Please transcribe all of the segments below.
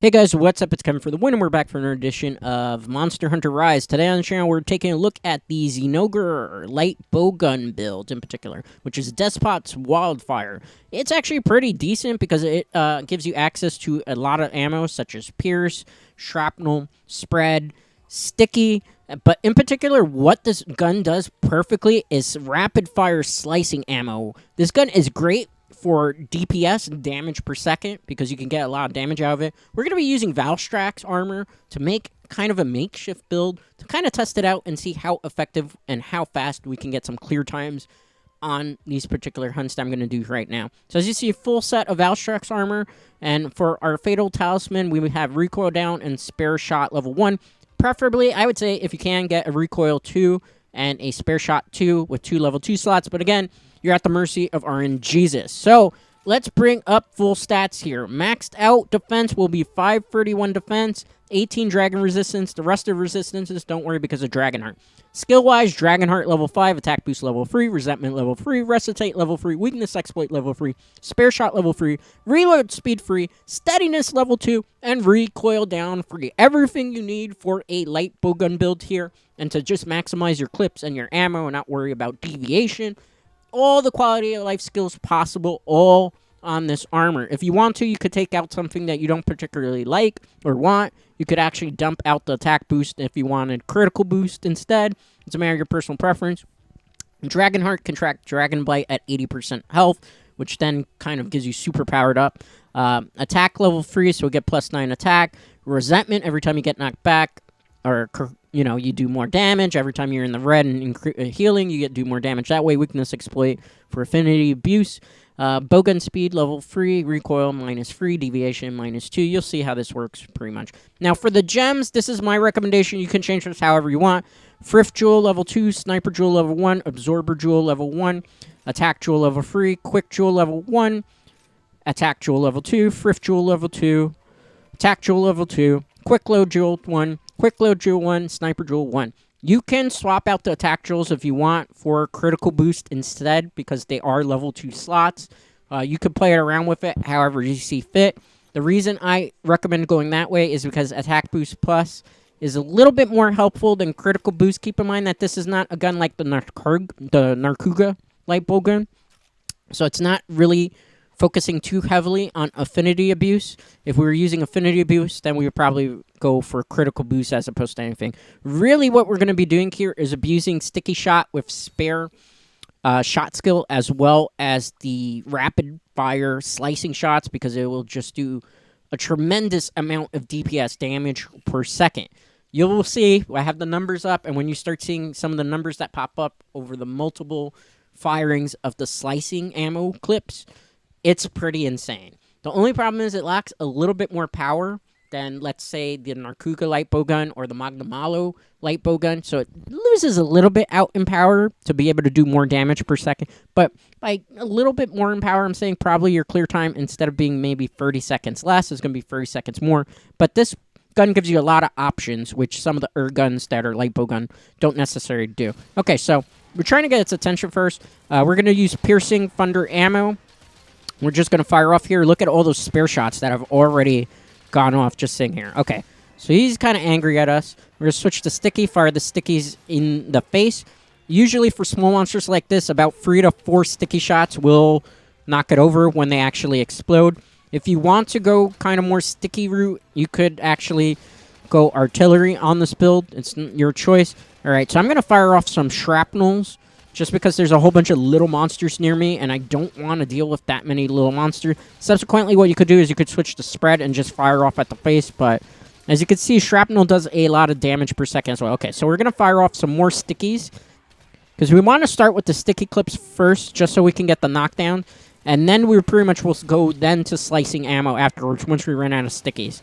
Hey guys, what's up? It's Kevin for the win, and we're back for another edition of Monster Hunter Rise. Today on the channel, we're taking a look at the Zinogre Lightbow gun build in particular, which is Despot's Wildfire. It's actually pretty decent because it gives you access to a lot of ammo, such as Pierce, Shrapnel, Spread, Sticky, but in particular, what this gun does perfectly is rapid-fire slicing ammo. This gun is great for DPS, damage per second, because you can get a lot of damage out of it. We're going to be using Valstrax armor to make kind of a makeshift build to kind of test it out and see how effective and how fast we can get some clear times on these particular hunts that I'm going to do right now. So as you see, a full set of Valstrax armor, and for our Fatal Talisman, we would have Recoil Down and Spare Shot level 1. Preferably, I would say, if you can, get a Recoil 2 and a Spare Shot 2 with 2 level 2 slots, but again, you're at the mercy of RNGesus. So, let's bring up full stats here. Maxed out defense will be 531 defense, 18 dragon resistance. The rest of resistances, don't worry because of Dragonheart. Skill-wise, Dragonheart level 5, attack boost level 3, resentment level 3, resuscitate level 3, weakness exploit level 3, spare shot level 3, reload speed free, steadiness level 2, and recoil down free. Everything you need for a light bowgun build here, and to just maximize your clips and your ammo and not worry about deviation. All the quality of life skills possible, all on this armor. If you want to, you could take out something that you don't particularly like or want. You could actually dump out the attack boost if you wanted critical boost instead. It's a matter of your personal preference. Dragonheart can track Dragon Bite at 80% health, which then kind of gives you super powered up. Attack level 3, so we get +9 attack. Resentment, every time you get knocked back, or you do more damage. Every time you're in the red and healing, you do more damage that way. Weakness exploit for affinity abuse. Bowgun speed level 3, recoil -3, deviation -2. You'll see how this works pretty much. Now for the gems, this is my recommendation. You can change this however you want. Thrift Jewel level 2, Sniper Jewel level 1, Absorber Jewel level 1, Attack Jewel level 3, Quick Jewel level 1, Attack Jewel level 2, Thrift Jewel level 2, Attack Jewel level 2, Quick Load Jewel 1, Quick Load Jewel 1, Sniper Jewel 1. You can swap out the attack jewels if you want for critical boost instead, because they are level 2 slots. You could play it around with it however you see fit. The reason I recommend going that way is because attack boost plus is a little bit more helpful than critical boost. Keep in mind that this is not a gun like the Narkuga Lightbow gun, so it's not really focusing too heavily on affinity abuse. If we were using affinity abuse, then we would probably go for critical boost as opposed to anything. Really, what we're going to be doing here is abusing sticky shot with spare shot skill, as well as the rapid fire slicing shots, because it will just do a tremendous amount of DPS damage per second. You will see, I have the numbers up, and when you start seeing some of the numbers that pop up over the multiple firings of the slicing ammo clips, it's pretty insane. The only problem is it lacks a little bit more power than, let's say, the Narkuga Lightbow gun or the Magnamalo Lightbow gun. So it loses a little bit out in power to be able to do more damage per second. But by a little bit more in power, I'm saying probably your clear time, instead of being maybe 30 seconds less, is going to be 30 seconds more. But this gun gives you a lot of options, which some of the guns that are Lightbow gun don't necessarily do. Okay, so we're trying to get its attention first. We're going to use Piercing Thunder ammo. We're just going to fire off here. Look at all those spare shots that have already gone off just sitting here. Okay, so he's kind of angry at us. We're going to switch to Sticky, fire the Stickies in the face. Usually for small monsters like this, about 3 to 4 Sticky shots will knock it over when they actually explode. If you want to go kind of more Sticky route, you could actually go Artillery on this build. It's your choice. All right, so I'm going to fire off some Shrapnels, just because there's a whole bunch of little monsters near me, and I don't want to deal with that many little monsters. Subsequently, what you could do is you could switch to Spread and just fire off at the face, but as you can see, Shrapnel does a lot of damage per second as well. Okay, so we're going to fire off some more Stickies, because we want to start with the Sticky clips first, just so we can get the knockdown, and then we pretty much will go then to slicing ammo afterwards, once we run out of Stickies.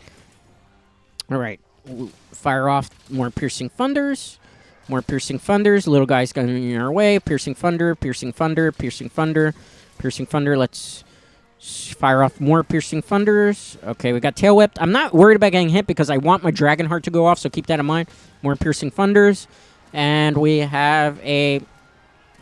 Alright, we'll fire off more Piercing Thunders. More Piercing Thunders. Little guys going our way. Piercing Thunder, Piercing Thunder, Piercing Thunder, Piercing Thunder. Let's fire off more Piercing Thunders. Okay, we got Tail Whipped. I'm not worried about getting hit because I want my Dragonheart to go off, so keep that in mind. More Piercing Thunders. And we have a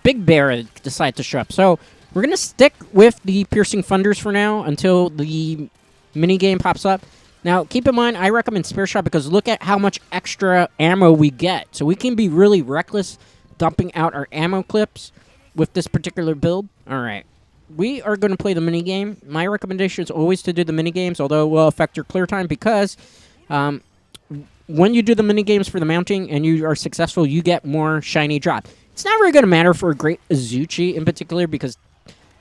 Big Bear decide to show up. So we're going to stick with the Piercing Thunders for now until the minigame pops up. Now, keep in mind, I recommend Spare Shot because look at how much extra ammo we get. So we can be really reckless dumping out our ammo clips with this particular build. All right. We are going to play the minigame. My recommendation is always to do the minigames, although it will affect your clear time because when you do the minigames for the mounting and you are successful, you get more shiny drop. It's not really going to matter for a great Azuchi in particular because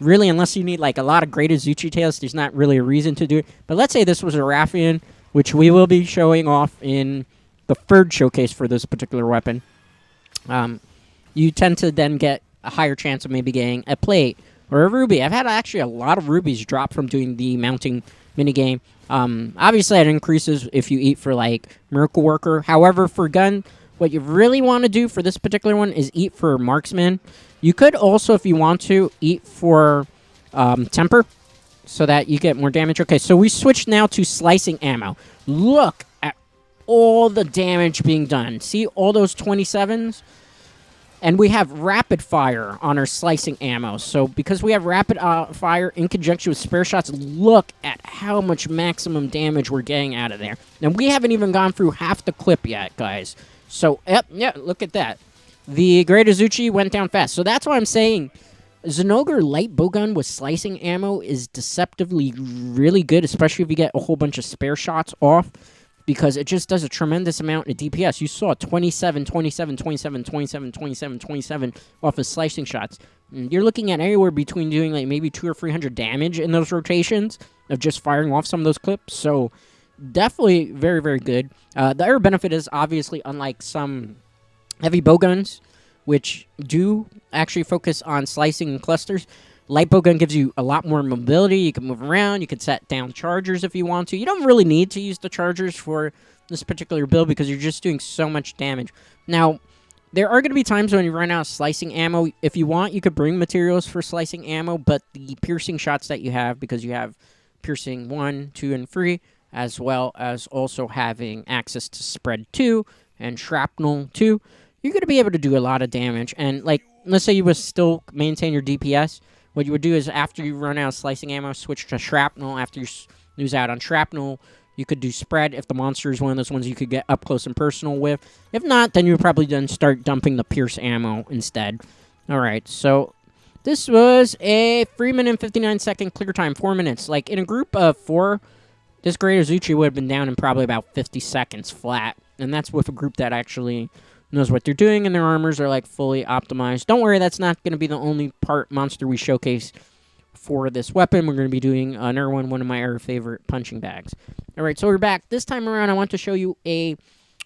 really, unless you need like a lot of great Azuchi tails, there's not really a reason to do it. But let's say this was a Raffian, which we will be showing off in the third showcase for this particular weapon. You tend to then get a higher chance of maybe getting a plate or a ruby. I've had actually a lot of rubies drop from doing the mounting minigame. Obviously, that increases if you eat for, like, Miracle Worker. However, for gun, what you really want to do for this particular one is eat for Marksman. You could also, if you want to, eat for Temper so that you get more damage. Okay, so we switched now to slicing ammo. Look at all the damage being done. See all those 27s? And we have rapid fire on our slicing ammo. So because we have rapid fire in conjunction with spare shots, look at how much maximum damage we're getting out of there. Now, we haven't even gone through half the clip yet, guys. So, yeah, look at that. The Great Azuchi went down fast. So that's why I'm saying Zinogre Lightbow gun with slicing ammo is deceptively really good, especially if you get a whole bunch of spare shots off, because it just does a tremendous amount of DPS. You saw 27, 27, 27, 27, 27, 27 off of slicing shots. And you're looking at anywhere between doing like maybe 200 or 300 damage in those rotations of just firing off some of those clips. So definitely very, very good. The other benefit is obviously unlike some heavy bow guns, which do actually focus on slicing and clusters, Lightbow gun gives you a lot more mobility. You can move around. You can set down chargers if you want to. You don't really need to use the chargers for this particular build because you're just doing so much damage. Now, there are going to be times when you run out of slicing ammo. If you want, you could bring materials for slicing ammo, but the piercing shots that you have, because you have piercing 1, 2, and 3, as well as also having access to spread 2 and shrapnel 2, you're going to be able to do a lot of damage. And, like, let's say you would still maintain your DPS. What you would do is after you run out of slicing ammo, switch to shrapnel. After you lose out on shrapnel, you could do spread if the monster is one of those ones you could get up close and personal with. If not, then you would probably then start dumping the pierce ammo instead. Alright, so this was a 3-minute and 59-second clear time, 4 minutes. Like, in a group of 4, this Great Azuchi would have been down in probably about 50 seconds flat. And that's with a group that actually knows what they're doing, and their armors are, like, fully optimized. Don't worry, that's not going to be the only part monster we showcase for this weapon. We're going to be doing another one of my other favorite punching bags. Alright, so we're back. This time around, I want to show you a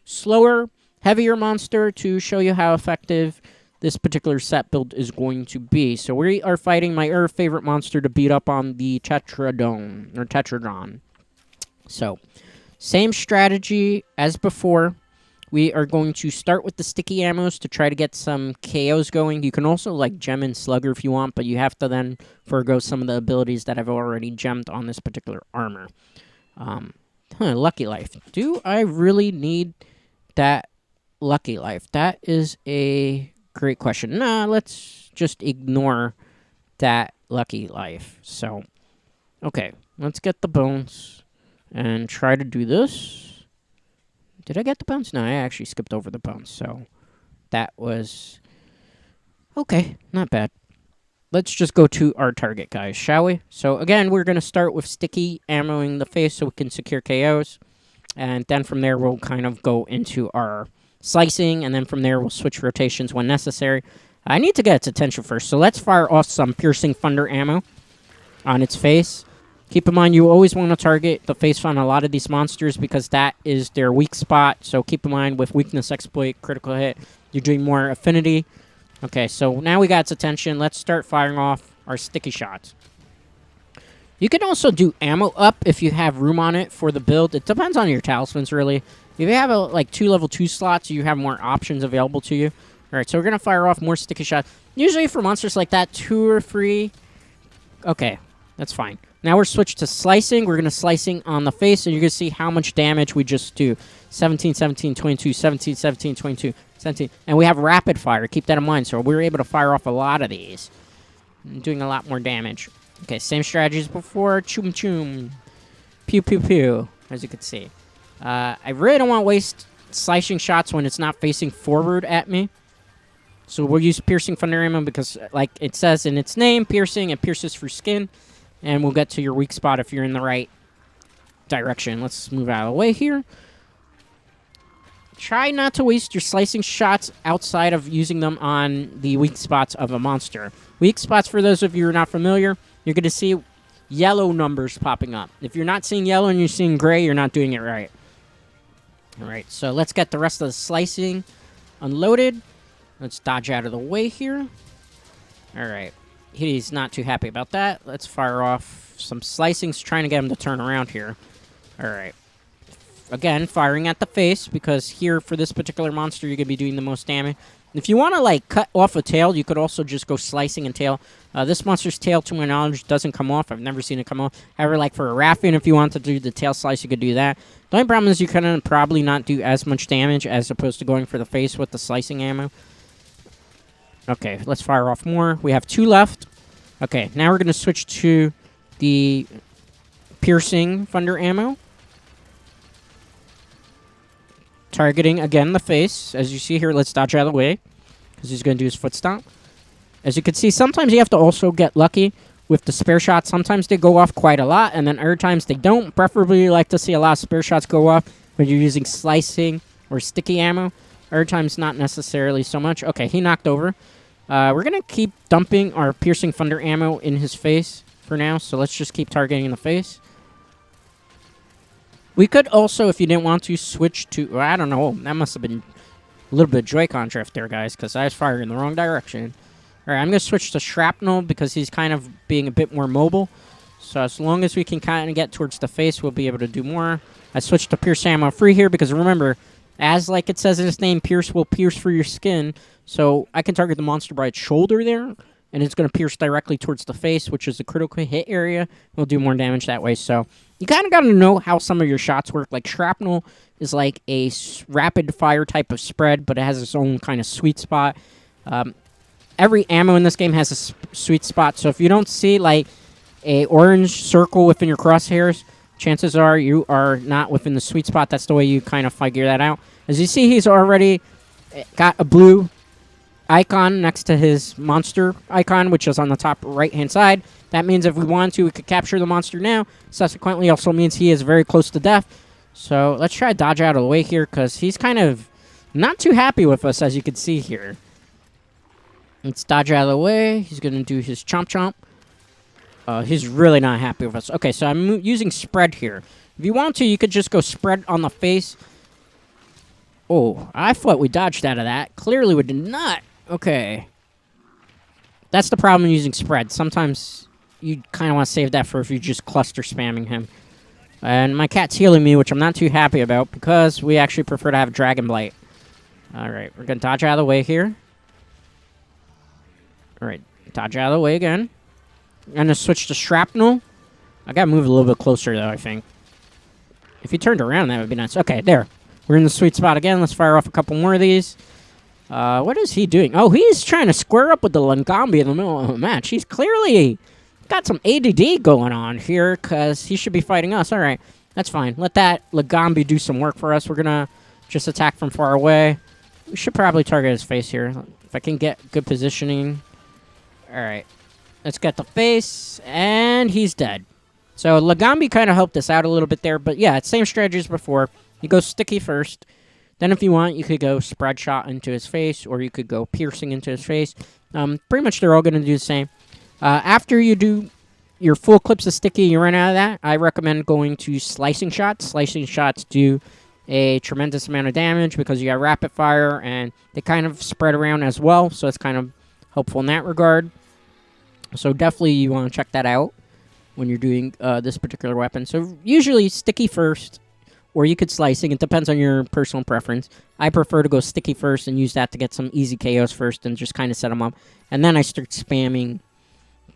slower, heavier monster to show you how effective this particular set build is going to be. So we are fighting my other favorite monster to beat up on the Tetradon. So, same strategy as before. We are going to start with the sticky ammos to try to get some KOs going. You can also, like, gem and slugger if you want, but you have to then forego some of the abilities that I've already gemmed on this particular armor. Lucky Life. Do I really need that Lucky Life? That is a great question. Nah, let's just ignore that Lucky Life. So, okay, let's get the bones and try to do this. Did I get the bones? No, I actually skipped over the bones, so that was okay, not bad. Let's just go to our target, guys, shall we? So, again, we're going to start with sticky ammoing the face so we can secure KOs, and then from there we'll kind of go into our slicing, and then from there we'll switch rotations when necessary. I need to get its attention first, so let's fire off some Piercing Thunder ammo on its face. Keep in mind, you always want to target the face on a lot of these monsters because that is their weak spot. So keep in mind, with weakness exploit, critical hit, you're doing more affinity. Okay, so now we got its attention. Let's start firing off our sticky shots. You can also do ammo up if you have room on it for the build. It depends on your talismans, really. If you have like 2 level 2 slots, you have more options available to you. All right, so we're going to fire off more sticky shots. Usually for monsters like that, 2 or 3. Okay, that's fine. Now we're switched to slicing. We're going to slicing on the face, and you're going to see how much damage we just do. 17, 17, 22, 17, 17, 22, 17. And we have rapid fire. Keep that in mind. So we were able to fire off a lot of these, doing a lot more damage. Okay, same strategy as before. Choom choom. Pew pew pew. as you can see. I really don't want to waste slicing shots when it's not facing forward at me. So we'll use piercing thunder ammo because, like it says in its name, piercing, it pierces through skin. And we'll get to your weak spot if you're in the right direction. Let's move out of the way here. Try not to waste your slicing shots outside of using them on the weak spots of a monster. Weak spots, for those of you who are not familiar, you're going to see yellow numbers popping up. If you're not seeing yellow and you're seeing gray, you're not doing it right. All right, so let's get the rest of the slicing unloaded. Let's dodge out of the way here. All right. He's not too happy about that. Let's fire off some slicings, trying to get him to turn around here. All right. Again, firing at the face, because here, for this particular monster, you're going to be doing the most damage. If you want to, like, cut off a tail, you could also just go slicing and tail. This monster's tail, to my knowledge, doesn't come off. I've never seen it come off. However, like, for a Raffian, if you want to do the tail slice, you could do that. The only problem is you can probably not do as much damage as opposed to going for the face with the slicing ammo. Okay, let's fire off more. We have 2 left. Okay, now we're going to switch to the piercing thunder ammo. Targeting, again, the face. As you see here, let's dodge out of the way, because he's going to do his foot stomp. As you can see, sometimes you have to also get lucky with the spare shots. Sometimes they go off quite a lot, and then other times they don't. Preferably, you like to see a lot of spare shots go off when you're using slicing or sticky ammo. Other times, not necessarily so much. Okay, he knocked over. We're going to keep dumping our piercing thunder ammo in his face for now, so let's just keep targeting the face. We could also, if you didn't want to, switch to... Well, I don't know. That must have been a little bit of Joy-Con drift there, guys, because I was firing in the wrong direction. All right, I'm going to switch to shrapnel because he's kind of being a bit more mobile. So as long as we can kind of get towards the face, we'll be able to do more. I switched to pierce ammo free here because, remember, as like it says in its name, pierce will pierce through your skin. So I can target the monster by its shoulder there, and it's going to pierce directly towards the face, which is a critical hit area. We'll do more damage that way. So you kind of got to know how some of your shots work. Like shrapnel is like a rapid fire type of spread, but it has its own kind of sweet spot. Every ammo in this game has a sweet spot. So if you don't see like a orange circle within your crosshairs, chances are you are not within the sweet spot. That's the way you kind of figure that out. As you see, he's already got a blue icon next to his monster icon, which is on the top right-hand side. That means if we want to, we could capture the monster now. Subsequently, also means he is very close to death. So let's try to dodge out of the way here, because he's kind of not too happy with us, as you can see here. Let's dodge out of the way. He's going to do his chomp chomp. He's really not happy with us. Okay, so I'm using spread here. If you want to, you could just go spread on the face. Oh, I thought we dodged out of that. Clearly we did not. Okay. That's the problem using spread. Sometimes you kind of want to save that for if you just cluster spamming him. And my cat's healing me, which I'm not too happy about, because we actually prefer to have Dragon Blight. Alright, we're going to dodge out of the way here. Alright, dodge out of the way again. I'm going to switch to shrapnel. I got to move a little bit closer, though, I think. If you turned around, that would be nice. Okay, there. We're in the sweet spot again. Let's fire off a couple more of these. What is he doing? Oh, he's trying to square up with the Langambi in the middle of a match. He's clearly got some ADD going on here, because he should be fighting us. All right, that's fine. Let that Langambi do some work for us. We're going to just attack from far away. We should probably target his face here. If I can get good positioning. All right. Let's get the face, and he's dead. So Langambi kind of helped us out a little bit there, but yeah, it's same strategy as before. You go sticky first. Then if you want, you could go spread shot into his face, or you could go piercing into his face. Pretty much they're all going to do the same. After you do your full clips of sticky, you run out of that, I recommend going to slicing shots. Slicing shots do a tremendous amount of damage because you got rapid fire, and they kind of spread around as well, so it's kind of helpful in that regard. So definitely you want to check that out when you're doing this particular weapon. So usually sticky first, or you could slicing. It depends on your personal preference. I prefer to go sticky first and use that to get some easy KOs first and just kind of set them up. And then I start spamming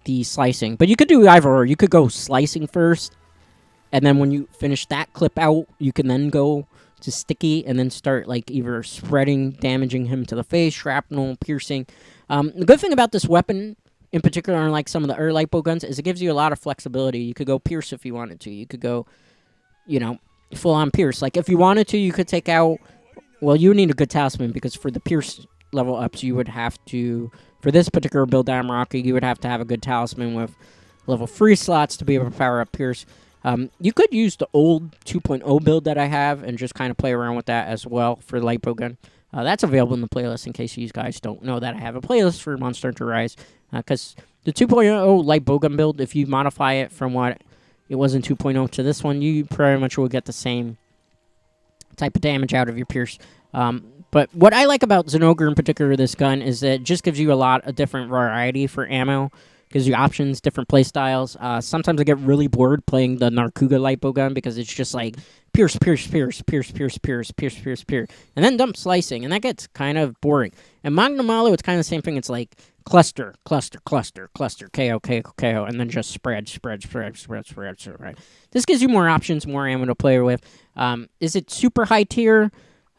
the slicing. But you could do either or. You could go slicing first, and then when you finish that clip out, you can then go to sticky and then start like either spreading, damaging him to the face, shrapnel, piercing. The good thing about this weapon, in particular, unlike some of the Lightbow guns, is it gives you a lot of flexibility. You could go pierce if you wanted to. You could go, you know, full-on pierce. Like, if you wanted to, you could take out... Well, you need a good talisman, because for the pierce level ups, you would have to... For this particular build that I'm rocking, you would have to have a good talisman with level 3 slots to be able to power up pierce. You could use the old 2.0 build that I have and just kind of play around with that as well for the Lightbow gun. That's available in the playlist in case you guys don't know that I have a playlist for Monster Hunter Rise. Because the 2.0 Lightbow gun build, if you modify it from what it was in 2.0 to this one, you pretty much will get the same type of damage out of your pierce. But what I like about Zinogre in particular, this gun, is that it just gives you a lot of different variety for ammo. Gives you options, different play styles. Sometimes I get really bored playing the Narkuga Lightbow gun because it's just like pierce, pierce, pierce, pierce, pierce, pierce, pierce, pierce, pierce, and then dump slicing, and that gets kind of boring. And Magnum Malo, it's kind of the same thing. It's like cluster, cluster, cluster, cluster, KO, KO, KO, and then just spread, spread, spread, spread, spread, spread. Right? This gives you more options, more ammo to play with. Is it super high tier?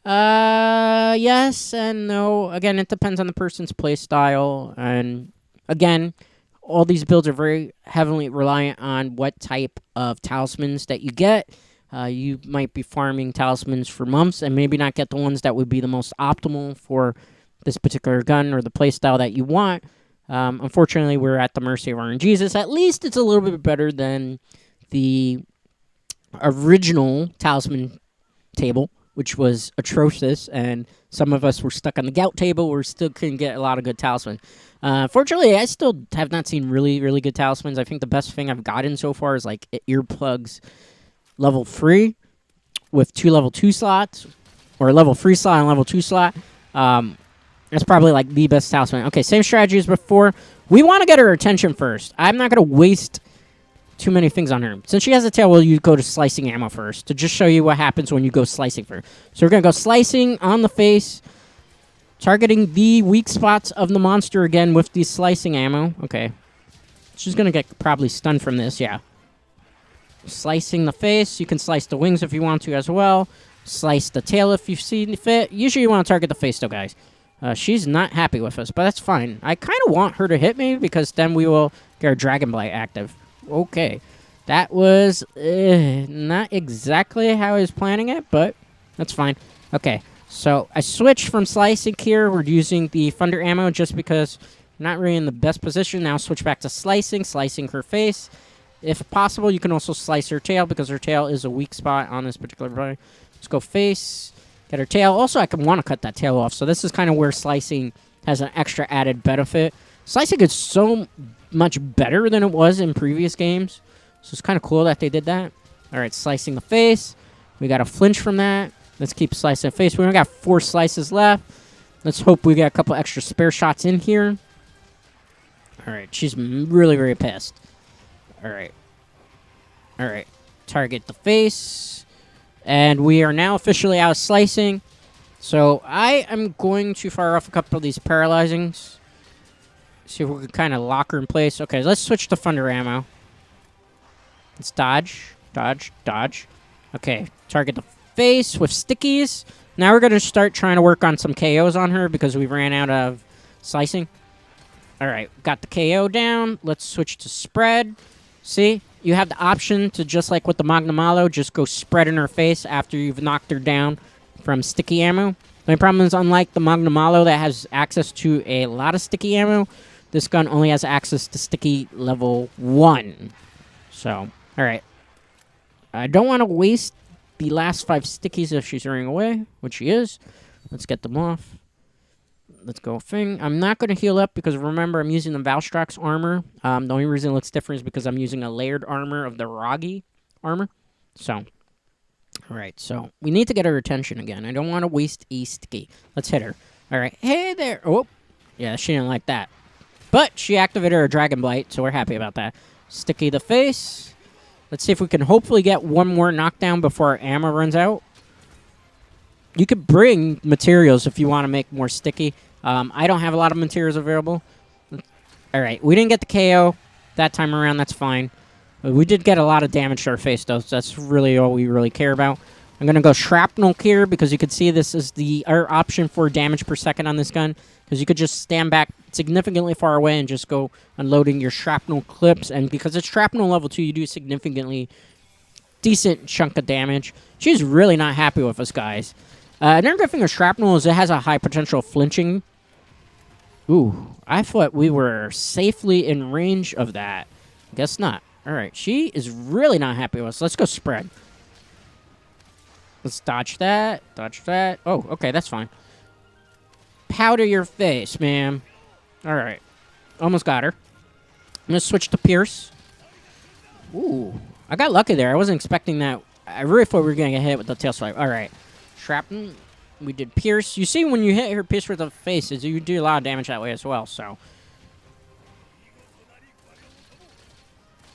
Yes and no. Again, it depends on the person's play style, and again, all these builds are very heavily reliant on what type of talismans that you get. You might be farming talismans for months and maybe not get the ones that would be the most optimal for this particular gun or the playstyle that you want. Unfortunately, we're at the mercy of RNGs. At least it's a little bit better than the original talisman table, which was atrocious, and some of us were stuck on the gout table where we still couldn't get a lot of good talismans. Fortunately, I still have not seen really, really good talismans. I think the best thing I've gotten so far is like earplugs level 3 with 2 level 2 slots, or level 3 slot and level 2 slot. That's probably like the best talisman. Okay, same strategy as before. We want to get her attention first. I'm not going to waste too many things on her. Since she has a tail, you go to slicing ammo first to just show you what happens when you go slicing first. So we're going to go slicing on the face, targeting the weak spots of the monster again with the slicing ammo. Okay. She's going to get probably stunned from this, yeah. Slicing the face. You can slice the wings if you want to as well. Slice the tail if you see fit. Usually you want to target the face though, guys. She's not happy with us, but that's fine. I kind of want her to hit me because then we will get our Dragon Blight active. Okay. That was not exactly how I was planning it, but that's fine. Okay. So I switched from slicing here. We're using the thunder ammo just because I'm not really in the best position. Now switch back to slicing her face. If possible, you can also slice her tail because her tail is a weak spot on this particular body. Let's go face, get her tail. Also, I can want to cut that tail off. So this is kind of where slicing has an extra added benefit. Slicing is so much better than it was in previous games. So it's kind of cool that they did that. All right, slicing the face. We got to flinch from that. Let's keep slicing the face. We only got 4 slices left. Let's hope we get a couple extra spare shots in here. All right, she's really, very pissed. All right. All right. Target the face. And we are now officially out of slicing. So I am going to fire off a couple of these paralyzings. See if we can kind of lock her in place. Okay, let's switch to thunder ammo. Let's dodge. Dodge. Dodge. Okay, target the face with stickies. Now we're going to start trying to work on some KOs on her because we ran out of slicing. All right, got the KO down. Let's switch to spread. See, you have the option to, just like with the Magnum Malo, just go spread in her face after you've knocked her down from sticky ammo. The only problem is, unlike the Magnum Malo that has access to a lot of sticky ammo, this gun only has access to sticky level 1. So, all right. I don't want to waste the last 5 stickies if she's running away, which she is. Let's get them off. Let's go thing. I'm not going to heal up because, remember, I'm using the Valstrax armor. The only reason it looks different is because I'm using a layered armor of the Ragi armor. So, all right. So, we need to get her attention again. I don't want to waste a sticky. Let's hit her. All right. Hey there. Oh, yeah, she didn't like that. But she activated her Dragon Blight, so we're happy about that. Sticky the face. Let's see if we can hopefully get one more knockdown before our ammo runs out. You could bring materials if you want to make more sticky. I don't have a lot of materials available. All right, we didn't get the KO that time around. That's fine. But we did get a lot of damage to our face, though. So that's really all we really care about. I'm going to go shrapnel here because you can see this is our option for damage per second on this gun. Because you could just stand back significantly far away and just go unloading your shrapnel clips. And because it's shrapnel level 2, you do significantly decent chunk of damage. She's really not happy with us, guys. Another good thing with Shrapnel is it has a high potential flinching. Ooh, I thought we were safely in range of that. Guess not. All right, she is really not happy with us. Let's go spread. Let's dodge that. Dodge that. Oh, okay, that's fine. Powder your face, ma'am. All right. Almost got her. I'm going to switch to Pierce. Ooh, I got lucky there. I wasn't expecting that. I really thought we were going to get hit with the tail swipe. All right. Shrapnel. We did Pierce. You see when you hit her Pierce with the face, you do a lot of damage that way as well, so.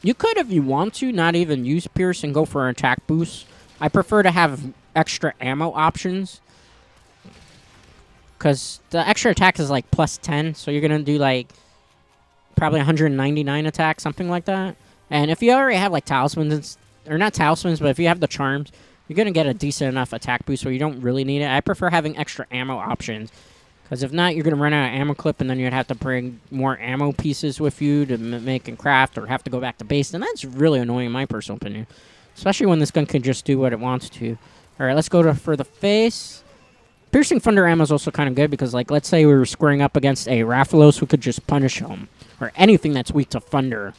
You could, if you want to, not even use Pierce and go for an attack boost. I prefer to have extra ammo options. Because the extra attack is like plus 10, so you're going to do like probably 199 attack, something like that. And if you already have like talismans, or not talismans, but if you have the charms, you're going to get a decent enough attack boost where you don't really need it. I prefer having extra ammo options. Because if not, you're going to run out of ammo clip, and then you'd have to bring more ammo pieces with you to make and craft, or have to go back to base. And that's really annoying in my personal opinion. Especially when this gun can just do what it wants to. Alright, let's go for the face. Piercing Thunder ammo is also kind of good because, like, let's say we were squaring up against a Rathalos, we could just punish him. Or anything that's weak to Thunder.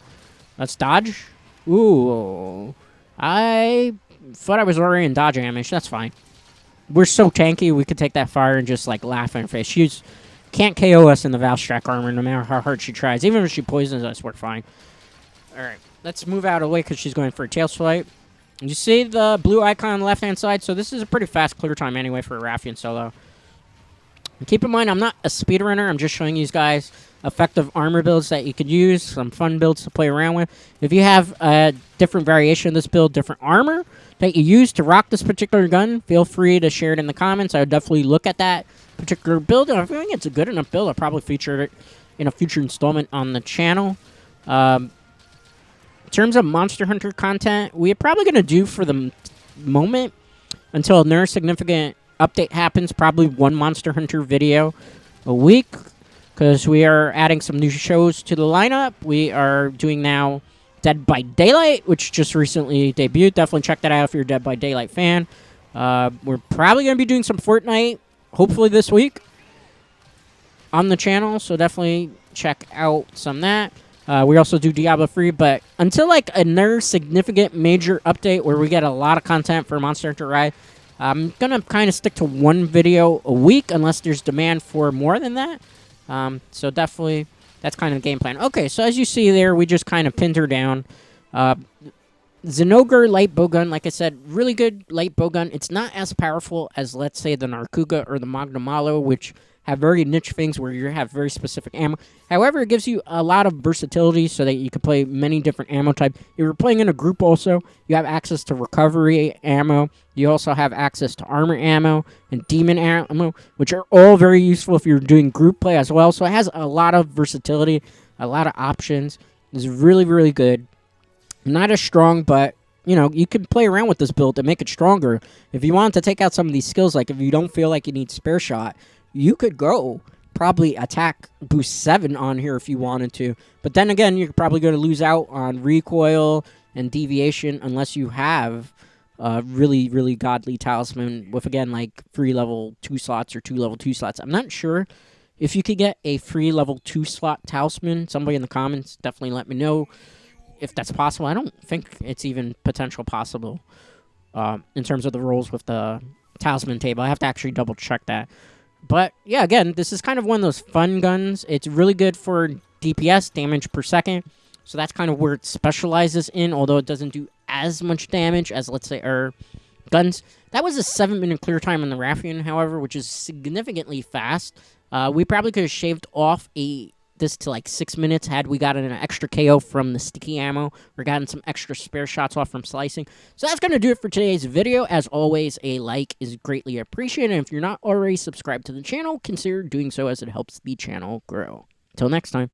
Let's dodge. Ooh. I thought I was already in dodge damage. That's fine. We're so tanky, we could take that fire and just, like, laugh in her face. She can't KO us in the Valstrack armor no matter how hard she tries. Even if she poisons us, we're fine. Alright, let's move out of the way because she's going for a tail swipe. You see the blue icon on the left-hand side? So this is a pretty fast clear time anyway for a Rathian solo. And keep in mind, I'm not a speedrunner. I'm just showing you guys effective armor builds that you could use, some fun builds to play around with. If you have a different variation of this build, different armor that you use to rock this particular gun, feel free to share it in the comments. I would definitely look at that particular build. And if I think it's a good enough build, I'll probably feature it in a future installment on the channel. In terms of Monster Hunter content, we're probably going to do for the moment until another significant update happens, probably one Monster Hunter video a week, because we are adding some new shows to the lineup. We are doing now Dead by Daylight, which just recently debuted. Definitely check that out if you're a Dead by Daylight fan. We're probably going to be doing some Fortnite, hopefully this week, on the channel, so definitely check out some of that. We also do Diablo 3, but until like another significant major update where we get a lot of content for Monster Hunter Rise, I'm going to kind of stick to one video a week unless there's demand for more than that. So definitely, that's kind of the game plan. Okay, so as you see there, we just kind of pinned her down. Zinogre Lightbow gun, like I said, really good light bow gun. It's not as powerful as, let's say, the Narkuga or the Magnamalo, which have very niche things where you have very specific ammo. However, it gives you a lot of versatility so that you can play many different ammo types. If you're playing in a group also, you have access to recovery ammo. You also have access to armor ammo and demon ammo, which are all very useful if you're doing group play as well. So it has a lot of versatility, a lot of options. It's really, really good. Not as strong, but you know, you can play around with this build to make it stronger. If you want to take out some of these skills, like if you don't feel like you need spare shot, you could go probably attack boost 7 on here if you wanted to. But then again, you're probably going to lose out on recoil and deviation unless you have really, really godly talisman with, again, like 3 level 2 slots or 2 level 2 slots. I'm not sure if you could get a 3 level 2 slot talisman. Somebody in the comments definitely let me know if that's possible. I don't think it's even potential possible in terms of the rolls with the talisman table. I have to actually double check that. But, yeah, again, this is kind of one of those fun guns. It's really good for DPS, damage per second. So that's kind of where it specializes in, although it doesn't do as much damage as, let's say, our guns. That was a 7-minute clear time on the Rathian, however, which is significantly fast. We probably could have shaved off this to like 6 minutes had we gotten an extra KO from the sticky ammo or gotten some extra spare shots off from slicing. So that's going to do it for today's video. As always, a like is greatly appreciated. And if you're not already subscribed to the channel, consider doing so as it helps the channel grow. Till next time.